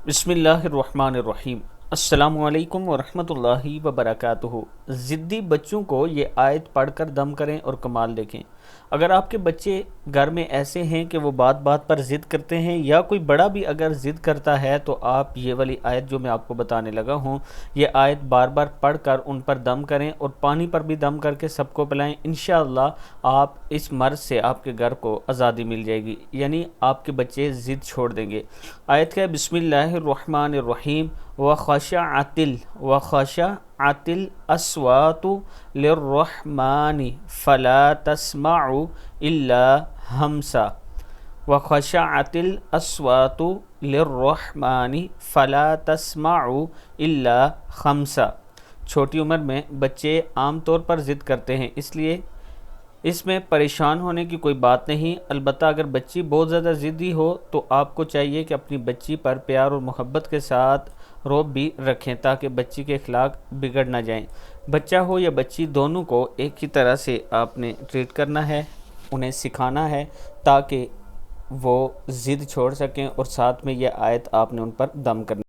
بسم اللہ الرحمن الرحیم۔ السلام علیکم ورحمۃ اللہ وبرکاتہ۔ ضدی بچوں کو یہ آیت پڑھ کر دم کریں اور کمال دیکھیں۔ اگر آپ کے بچے گھر میں ایسے ہیں کہ وہ بات بات پر ضد کرتے ہیں، یا کوئی بڑا بھی اگر ضد کرتا ہے، تو آپ یہ والی آیت جو میں آپ کو بتانے لگا ہوں، یہ آیت بار بار پڑھ کر ان پر دم کریں اور پانی پر بھی دم کر کے سب کو پلائیں۔ انشاءاللہ آپ اس مرض سے آپ کے گھر کو آزادی مل جائے گی، یعنی آپ کے بچے ضد چھوڑ دیں گے۔ آیت کا بسم اللہ الرحمن الرحیم۔ وخشعت الأصوات للرحمن فلا تسمع إلا همسا۔ وخشعت الأصوات للرحمن فلا تسمع إلا خمسا۔ چھوٹی عمر میں بچے عام طور پر ضد کرتے ہیں، اس لیے اس میں پریشان ہونے کی کوئی بات نہیں۔ البتہ اگر بچی بہت زیادہ ضدی ہو تو آپ کو چاہیے کہ اپنی بچی پر پیار اور محبت کے ساتھ رعب بھی رکھیں، تاکہ بچی کے اخلاق بگڑ نہ جائیں۔ بچہ ہو یا بچی، دونوں کو ایک ہی طرح سے آپ نے ٹریٹ کرنا ہے، انہیں سکھانا ہے، تاکہ وہ ضد چھوڑ سکیں، اور ساتھ میں یہ آیت آپ نے ان پر دم کرنا